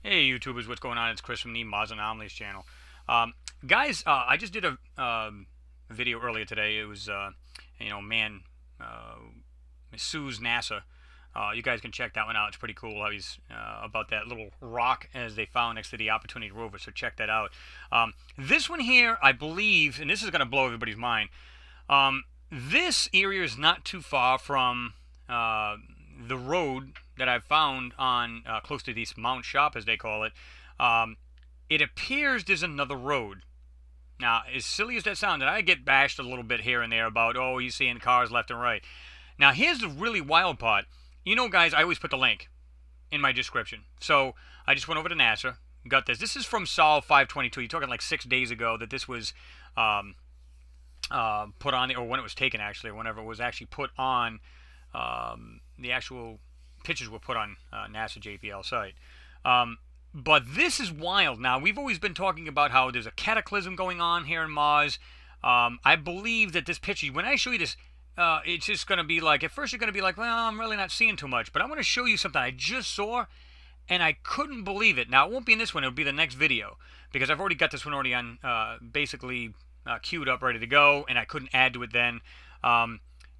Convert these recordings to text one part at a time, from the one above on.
Hey YouTubers, what's going on? It's Chris from the Msss Anomalies channel. Guys, I just did a video earlier today. It was, man, uh, Msss NASA. You guys can check that one out. It's pretty cool how he's about that little rock as they found next to the Opportunity rover. So check that out. This one here, I believe, and this is going to blow everybody's mind. This area is not too far from the road that I've found on close to this Mount Shop, as they call it. It appears there's another road. Now, as silly as that sounds, and I get bashed a little bit here and there about, oh, you're seeing cars left and right. Now, here's the really wild part. You know, guys, I always put the link in my description. So I just went over to NASA, got this. This is from Sol 522. You're talking like 6 days ago that this was put on, or when it was taken, actually, or whenever it was actually put on. The actual pictures were put on NASA JPL site. But this is wild. Now, we've always been talking about how there's a cataclysm going on here in Mars. I believe that this picture, when I show you this, it's just going to be like, at first you're going to be like, well, I'm really not seeing too much. But I'm going to show you something I just saw, and I couldn't believe it. Now, it won't be in this one. It'll be the next video, because I've already got this one already on, basically queued up, ready to go, and I couldn't add to it then.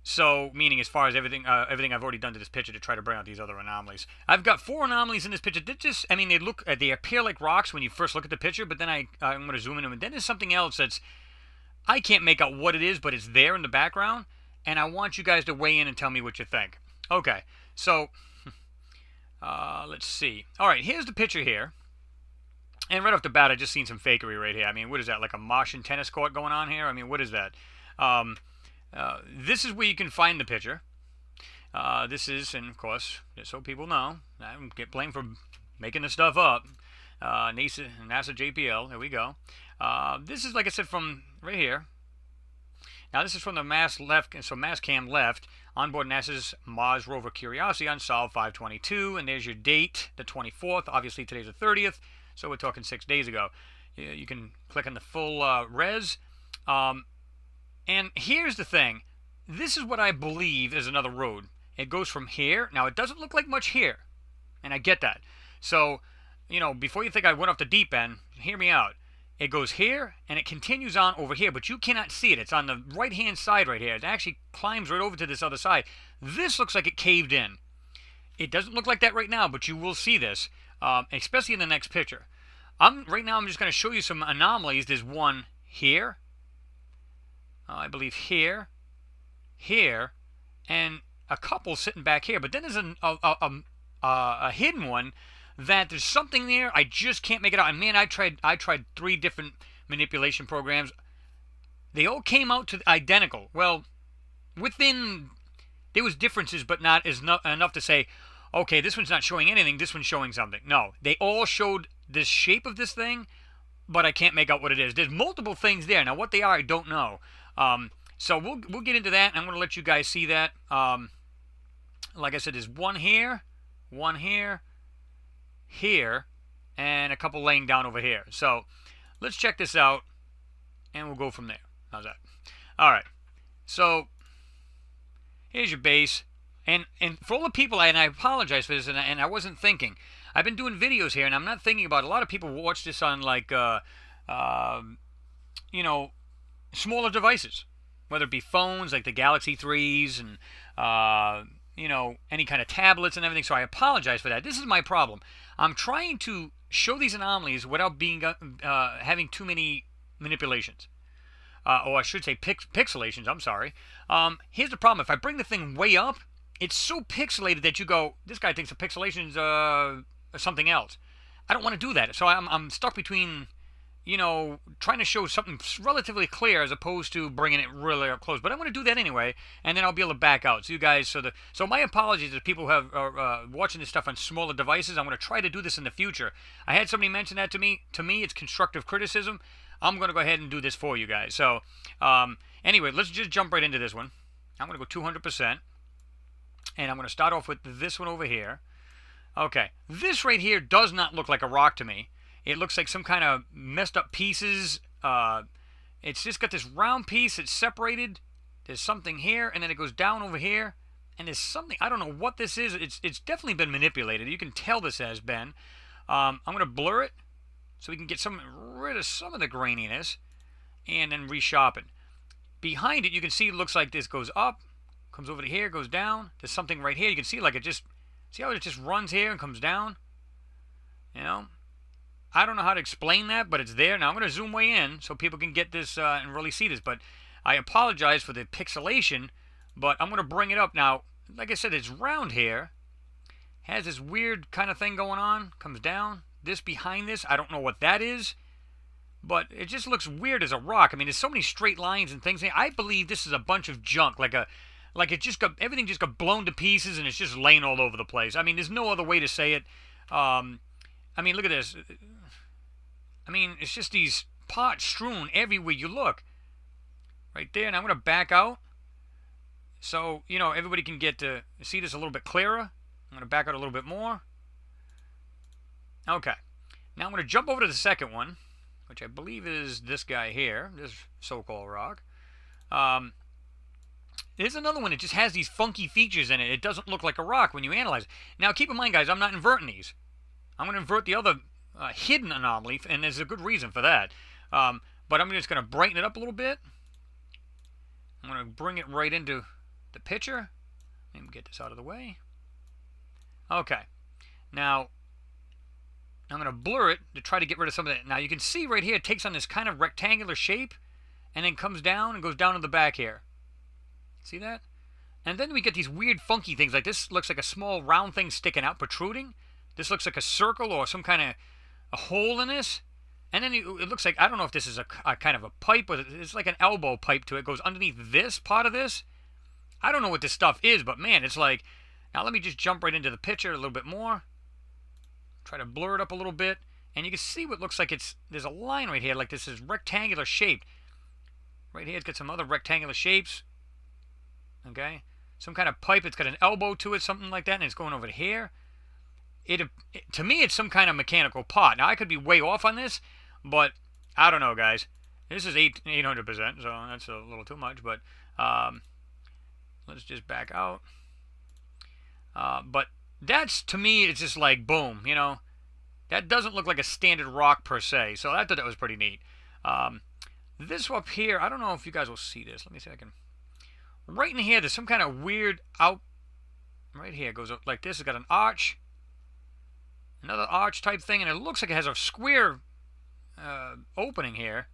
So, meaning as far as everything I've already done to this picture to try to bring out these other anomalies. I've got 4 anomalies in this picture. They appear like rocks when you first look at the picture, but then I'm going to zoom in them, and then there's something else that's, I can't make out what it is, but it's there in the background, and I want you guys to weigh in and tell me what you think. Okay, so, let's see. All right, here's the picture here. And right off the bat, I just seen some fakery right here. I mean, what is that, like a Martian tennis court going on here? I mean, what is that? This is where you can find the picture. This is, and of course, just so people know, I don't get blamed for making this stuff up. NASA JPL, there we go. This is, like I said, from right here. Now, this is from the Mars left, so Mars cam left, onboard NASA's Mars rover Curiosity on Sol 522, and there's your date, the 24th. Obviously, today's the 30th, so we're talking 6 days ago. You can click on the full res. And here's the thing. This is what I believe is another road. It goes from here. Now, it doesn't look like much here. And I get that. So, before you think I went off the deep end, hear me out. It goes here, and it continues on over here. But you cannot see it. It's on the right-hand side right here. It actually climbs right over to this other side. This looks like it caved in. It doesn't look like that right now, but you will see this, especially in the next picture. Right now, I'm just going to show you some anomalies. There's one here. I believe here, and a couple sitting back here. But then there's a hidden one that there's something there. I just can't make it out. And man, I tried 3 different manipulation programs. They all came out to identical. Well, there was differences, but not enough to say, okay, this one's not showing anything. This one's showing something. No, they all showed this shape of this thing, but I can't make out what it is. There's multiple things there. Now, what they are, I don't know. So we'll get into that, and I'm going to let you guys see that. Like I said, there's one here, here, and a couple laying down over here. So let's check this out, and we'll go from there. How's that? All right. So here's your base. And for all the people, and I apologize for this, and I wasn't thinking. I've been doing videos here, and I'm not thinking about it. A lot of people watch this on, like, smaller devices, whether it be phones like the Galaxy 3s and any kind of tablets and everything. So I apologize for that. This is my problem. I'm trying to show these anomalies without having too many manipulations, or I should say pixelations. I'm sorry. Here's the problem: if I bring the thing way up, it's so pixelated that you go, this guy thinks the pixelation's something else. I don't want to do that. So I'm stuck between, trying to show something relatively clear as opposed to bringing it really up close. But I'm going to do that anyway, and then I'll be able to back out. So you guys, so my apologies to people who are watching this stuff on smaller devices. I'm going to try to do this in the future. I had somebody mention that to me. To me, it's constructive criticism. I'm going to go ahead and do this for you guys. So anyway, let's just jump right into this one. I'm going to go 200%. And I'm going to start off with this one over here. Okay, this right here does not look like a rock to me. It looks like some kind of messed up pieces. It's just got this round piece. It's separated. There's something here, and then it goes down over here. And there's something, I don't know what this is. It's definitely been manipulated. You can tell this has been. I'm going to blur it so we can get rid of some of the graininess and then resharpen. Behind it, you can see it looks like this goes up, comes over to here, goes down. There's something right here. You can see like see how it just runs here and comes down? You know? I don't know how to explain that, but it's there. Now I'm going to zoom way in so people can get this and really see this. But I apologize for the pixelation, but I'm going to bring it up. Now, like I said, it's round here. Has this weird kind of thing going on. Comes down. This behind this, I don't know what that is. But it just looks weird as a rock. I mean, there's so many straight lines and things. I believe this is a bunch of junk. Everything just got blown to pieces and it's just laying all over the place. I mean, there's no other way to say it. I mean, look at this. I mean, it's just these parts strewn everywhere you look. Right there. And I'm going to back out. So, you know, everybody can get to see this a little bit clearer. I'm going to back out a little bit more. Okay. Now I'm going to jump over to the second one, which I believe is this guy here, this so-called rock. There's another one that just has these funky features in it. It doesn't look like a rock when you analyze it. Now, keep in mind, guys, I'm not inverting these. I'm going to invert the other hidden anomaly, and there's a good reason for that. But I'm just going to brighten it up a little bit. I'm going to bring it right into the picture. Let me get this out of the way. Okay. Now, I'm going to blur it to try to get rid of some of that. Now, you can see right here, it takes on this kind of rectangular shape, and then comes down and goes down to the back here. See that? And then we get these weird funky things. Like this looks like a small round thing sticking out, protruding. This looks like a circle or some kind of a hole in this. And then it looks like, I don't know if this is a kind of a pipe, but it's like an elbow pipe to it. It goes underneath this part of this. I don't know what this stuff is, but man, it's like... Now let me just jump right into the picture a little bit more. Try to blur it up a little bit. And you can see what looks like there's a line right here, like this is rectangular shaped. Right here, it's got some other rectangular shapes. Okay? Some kind of pipe, it's got an elbow to it, something like that, and it's going over to here. To me, it's some kind of mechanical part. Now, I could be way off on this, but I don't know, guys. This is 800%, so that's a little too much, but let's just back out. But that's, to me, it's just like, boom, you know. That doesn't look like a standard rock per se, so I thought that was pretty neat. This up here, I don't know if you guys will see this. Let me see if I can... Right in here, there's some kind of weird out... Right here, it goes up like this. It's got an arch. Another arch type thing, and it looks like it has a square opening here.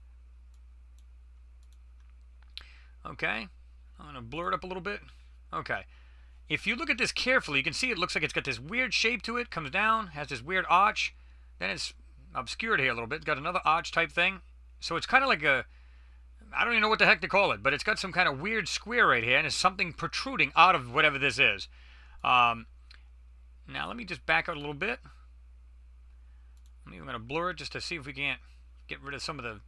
Okay. I'm going to blur it up a little bit. Okay. If you look at this carefully, you can see it looks like it's got this weird shape to it. Comes down, has this weird arch. Then it's obscured here a little bit. It's got another arch type thing. So it's kind of like a... I don't even know what the heck to call it, but it's got some kind of weird square right here, and it's something protruding out of whatever this is. Now, let me just back out a little bit. I'm going to blur it just to see if we can't get rid of some of the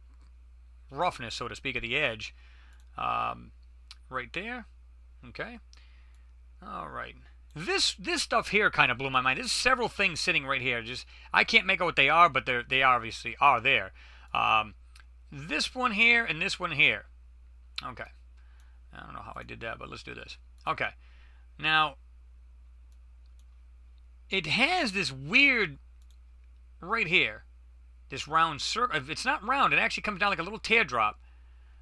roughness, so to speak, of the edge. Right there. Okay. All right. This stuff here kind of blew my mind. There's several things sitting right here. Just I can't make out what they are, but they obviously are there. This one here and this one here. Okay. I don't know how I did that, but let's do this. Okay. Now, it has this weird right here. This round circle. It's not round. It actually comes down like a little teardrop.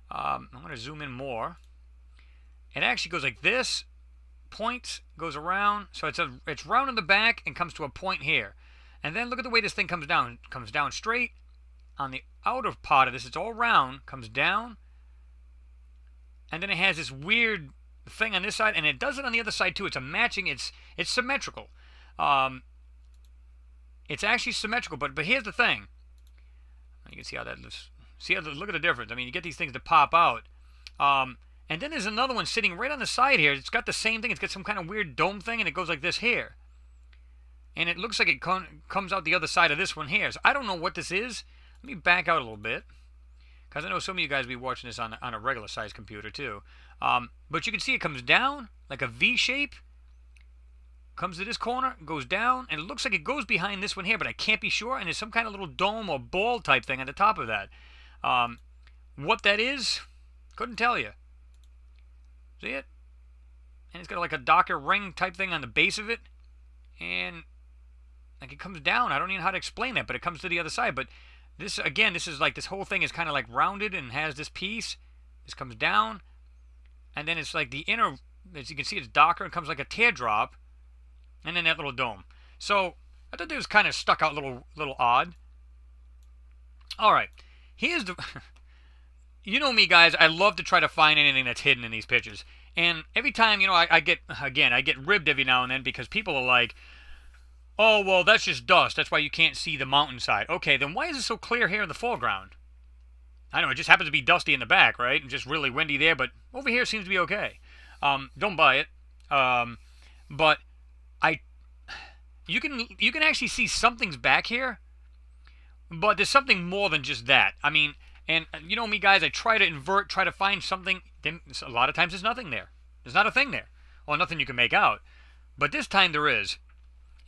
I'm going to zoom in more. It actually goes like this. Points, goes around. So it's round in the back and comes to a point here. And then look at the way this thing comes down. It comes down straight. On the outer part of this, it's all round, comes down, and then it has this weird thing on this side, and it does it on the other side too. It's a matching. It's symmetrical. It's actually symmetrical, but here's the thing. You can see how that looks. Look at the difference. I mean, you get these things to pop out, and then there's another one sitting right on the side here. It's got the same thing. It's got some kind of weird dome thing, and it goes like this here, and it looks like it comes out the other side of this one here. So I don't know what this is. Let me back out a little bit, because I know some of you guys will be watching this on a regular size computer too. But you can see it comes down like a V shape, comes to this corner, goes down, and it looks like it goes behind this one here, but I can't be sure, and there's some kind of little dome or ball type thing on the top of that. What that is, couldn't tell you. See it? And it's got like a Docker ring type thing on the base of it, and like it comes down. I don't even know how to explain that, but it comes to the other side. But this, again, this is like, this whole thing is kind of like rounded and has this piece. This comes down, and then it's like the inner, as you can see, it's darker. It comes like a teardrop, and then that little dome. So I thought it was kind of stuck out, little odd. All right, here's the. You know me, guys. I love to try to find anything that's hidden in these pictures. And every time, I get ribbed every now and then because people are like, oh, well, that's just dust. That's why you can't see the mountainside. Okay, then why is it so clear here in the foreground? I know, it just happens to be dusty in the back, right? And just really windy there, but over here seems to be okay. Don't buy it. But you can actually see something's back here, but there's something more than just that. I mean, and you know me, guys, I try to invert, try to find something. Then a lot of times there's nothing there. There's not a thing there. Or nothing you can make out. But this time there is.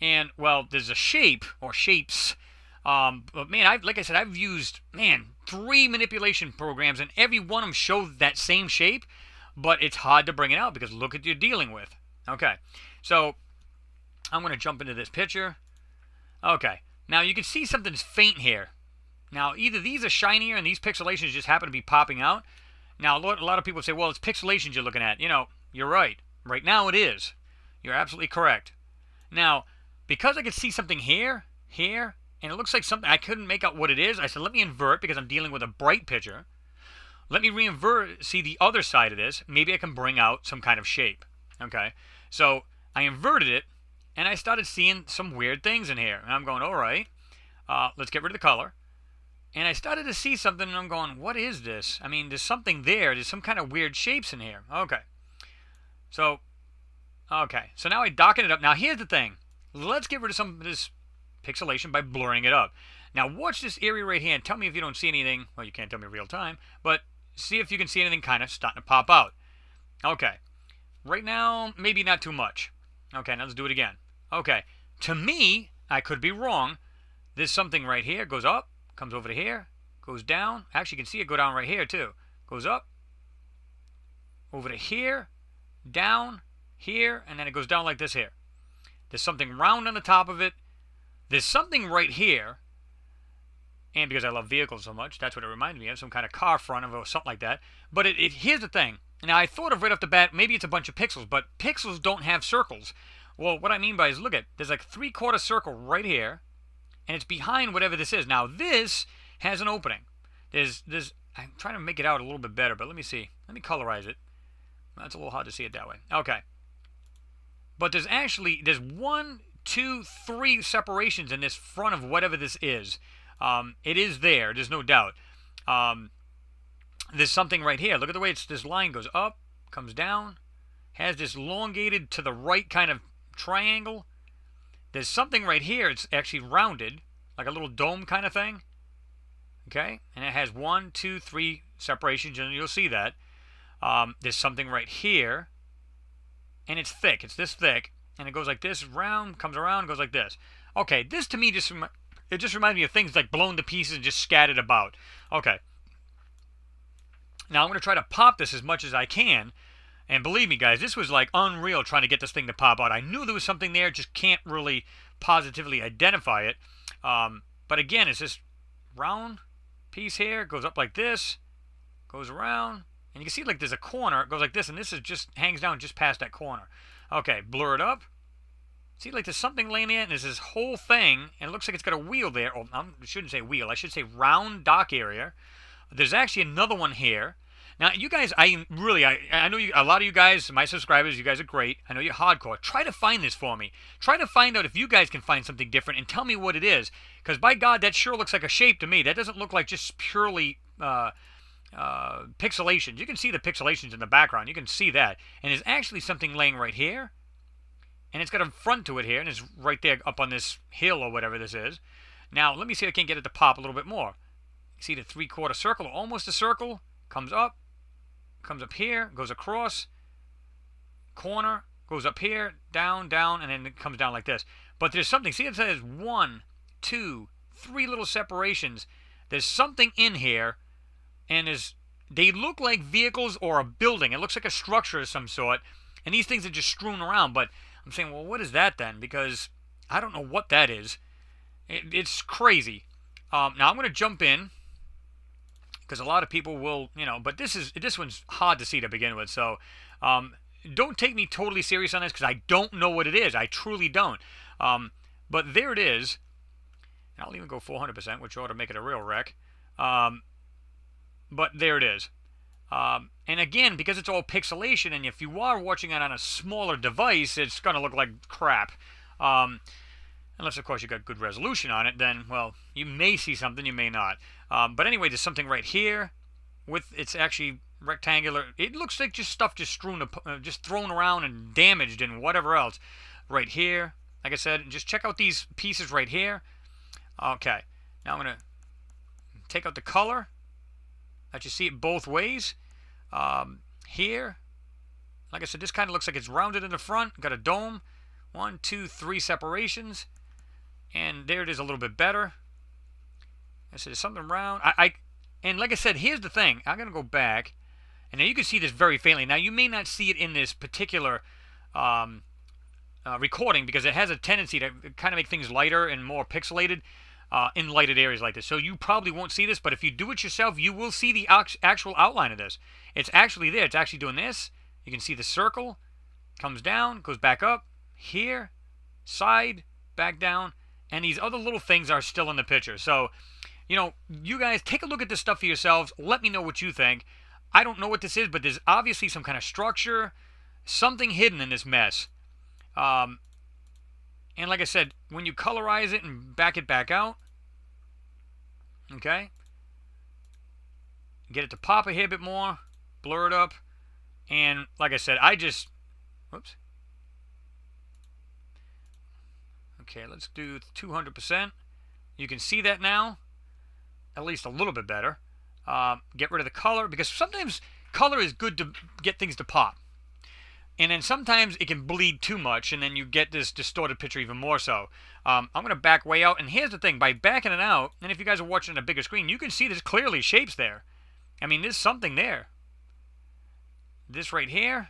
And, well, there's a shape, or shapes. But, man, like I said, I've used, 3 manipulation programs, and every one of them show that same shape. But it's hard to bring it out because look at what you're dealing with. Okay, so I'm going to jump into this picture. Okay, now you can see something's faint here. Now, either these are shinier and these pixelations just happen to be popping out. Now, a lot of people say, well, it's pixelations you're looking at. You're right. Right now it is. You're absolutely correct. Now, because I could see something here, and it looks like something, I couldn't make out what it is. I said, let me invert because I'm dealing with a bright picture. Let me re-invert, see the other side of this. Maybe I can bring out some kind of shape. Okay, so I inverted it, and I started seeing some weird things in here. And I'm going, all right, let's get rid of the color. And I started to see something, and I'm going, what is this? I mean, there's something there. There's some kind of weird shapes in here. Okay. So now I darken it up. Now, here's the thing. Let's get rid of some of this pixelation by blurring it up. Now, watch this area right here, and tell me if you don't see anything. Well, you can't tell me real time, but see if you can see anything kind of starting to pop out. Okay. Right now, maybe not too much. Okay, now let's do it again. Okay. To me, I could be wrong. There's something right here. Goes up. Comes over to here, goes down. Actually, you can see it go down right here, too. Goes up, over to here, down, here, and then it goes down like this here. There's something round on the top of it. There's something right here. And because I love vehicles so much, that's what it reminded me of, some kind of car front of it or something like that. But here's the thing. Now, I thought of right off the bat, maybe it's a bunch of pixels, but pixels don't have circles. Well, what I mean by is, look at, there's like a 3/4 circle right here. And it's behind whatever this is. Now, this has an opening. I'm trying to make it out a little bit better, but let me see. Let me colorize it. That's a little hard to see it that way. Okay. But there's 1, 2, 3 separations in this front of whatever this is. It is there. There's no doubt. There's something right here. Look at the way this line goes up, comes down, has this elongated to the right kind of triangle. There's something right here. It's actually rounded, like a little dome kind of thing. Okay? And it has 1, 2, 3 separations, and you'll see that. There's something right here, and it's thick. It's this thick, and it goes like this, round, comes around, goes like this. Okay, this to me just reminds me of things like blown to pieces and just scattered about. Okay. Now I'm going to try to pop this as much as I can. And believe me, guys, this was like unreal trying to get this thing to pop out. I knew there was something there, just can't really positively identify it. But again, it's this round piece here, goes up like this, goes around, and you can see like there's a corner, it goes like this, and this is just hangs down just past that corner. Okay, blur it up. See, like there's something laying there, and there's this whole thing, and it looks like it's got a wheel there. Oh, I shouldn't say wheel, I should say round dock area. There's actually another one here. Now, you guys, I know a lot of you guys, my subscribers, you guys are great. I know you're hardcore. Try to find this for me. Try to find out if you guys can find something different and tell me what it is. Because, by God, that sure looks like a shape to me. That doesn't look like just purely pixelations. You can see the pixelations in the background. You can see that. And there's actually something laying right here. And it's got a front to it here. And it's right there up on this hill or whatever this is. Now, let me see if I can get it to pop a little bit more. See the 3/4 circle, almost a circle, comes up here, goes across, corner, goes up here, down, and then it comes down like this. But there's something, see it says 1, 2, 3 little separations. There's something in here, and they look like vehicles or a building. It looks like a structure of some sort, and these things are just strewn around. But I'm saying, well, what is that then? Because I don't know what that is. It's crazy. Now I'm going to jump in because a lot of people will, but this one's hard to see to begin with. So don't take me totally serious on this because I don't know what it is. I truly don't. But there it is. And I'll even go 400%, which ought to make it a real wreck. But there it is. And again, because it's all pixelation, and if you are watching it on a smaller device, it's going to look like crap. Unless, of course, you got good resolution on it, then, well, you may see something, you may not. But anyway, there's something right here with, it's actually rectangular. It looks like just stuff just thrown around and damaged and whatever else. Right here, like I said, just check out these pieces right here. Okay, now I'm going to take out the color. Let you see it both ways. Here, like I said, this kind of looks like it's rounded in the front. Got a dome. 1, 2, 3 separations. And there it is a little bit better. I said, there's something round. And like I said, here's the thing. I'm going to go back. And now you can see this very faintly. Now, you may not see it in this particular recording because it has a tendency to kind of make things lighter and more pixelated in lighted areas like this. So you probably won't see this, but if you do it yourself, you will see the actual outline of this. It's actually there. It's actually doing this. You can see the circle. Comes down, goes back up. Here, side, back down. And these other little things are still in the picture. So, you guys take a look at this stuff for yourselves. Let me know what you think. I don't know what this is, but there's obviously some kind of structure, something hidden in this mess. And like I said, when you colorize it and back it back out, okay, get it to pop a hair bit more, blur it up, and like I said, whoops. Okay, let's do 200%. You can see that now, at least a little bit better. Get rid of the color, because sometimes color is good to get things to pop. And then sometimes it can bleed too much, and then you get this distorted picture even more so. I'm going to back way out, and here's the thing. By backing it out, and if you guys are watching on a bigger screen, you can see there's clearly shapes there. I mean, there's something there. This right here.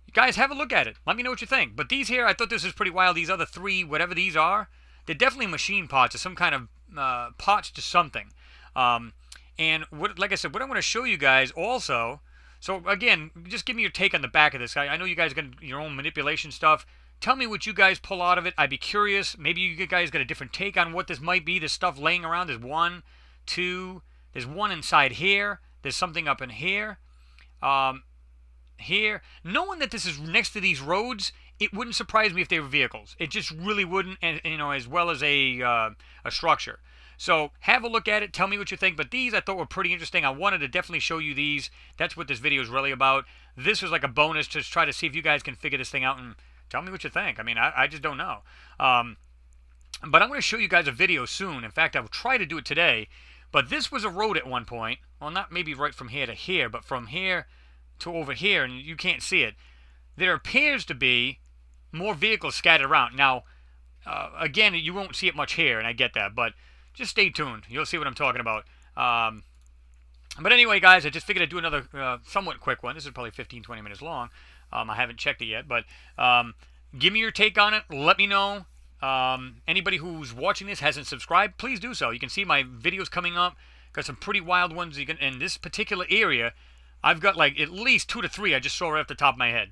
You guys have a look at it. Let me know what you think. But these here, I thought this was pretty wild. These other 3, whatever these are, they're definitely machine parts or some kind of parts to something. And like I said, what I'm going to show you guys also. So again, just give me your take on the back of this. I know you guys got your own manipulation stuff. Tell me what you guys pull out of it. I'd be curious. Maybe you guys got a different take on what this might be. There's stuff laying around. There's 1, 2. There's one inside here. There's something up in here. Here, knowing that this is next to these roads, it wouldn't surprise me if they were vehicles. It just really wouldn't, and as well as a structure. So have a look at it. Tell me what you think. But these I thought were pretty interesting. I wanted to definitely show you these. That's what this video is really about. This was like a bonus to try to see if you guys can figure this thing out and tell me what you think. I mean, I just don't know. But I'm going to show you guys a video soon. In fact, I will try to do it today. But this was a road at one point. Well, not maybe right from here to here, but from here to over here, and you can't see it. There appears to be more vehicles scattered around. Now, again, you won't see it much here, and I get that, but just stay tuned. You'll see what I'm talking about. But anyway, guys, I just figured I'd do another somewhat quick one. This is probably 15-20 minutes long. I haven't checked it yet, but give me your take on it. Let me know. Anybody who's watching this hasn't subscribed, please do so. You can see my videos coming up. Got some pretty wild ones. In this particular area, I've got like at least 2 to 3 I just saw right off the top of my head.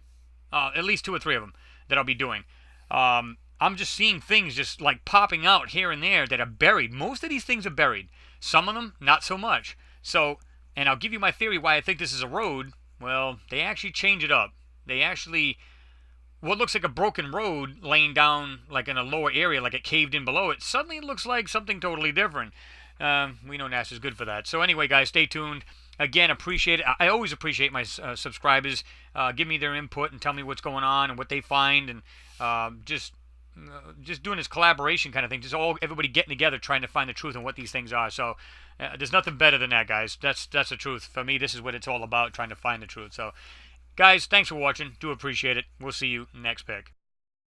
At least 2 or 3 of them that I'll be doing. I'm just seeing things just like popping out here and there that are buried. Most of these things are buried. Some of them, not so much. So, and I'll give you my theory why I think this is a road. Well, they actually change it up. They actually, what looks like a broken road laying down like in a lower area, like it caved in below it, suddenly it looks like something totally different. We know NASA's good for that. So anyway, guys, stay tuned. Again, appreciate it. I always appreciate my subscribers. Give me their input and tell me what's going on and what they find, and just doing this collaboration kind of thing. Just everybody getting together, trying to find the truth and what these things are. So there's nothing better than that, guys. That's the truth. For me, this is what it's all about, trying to find the truth. So, guys, thanks for watching. Do appreciate it. We'll see you next pick.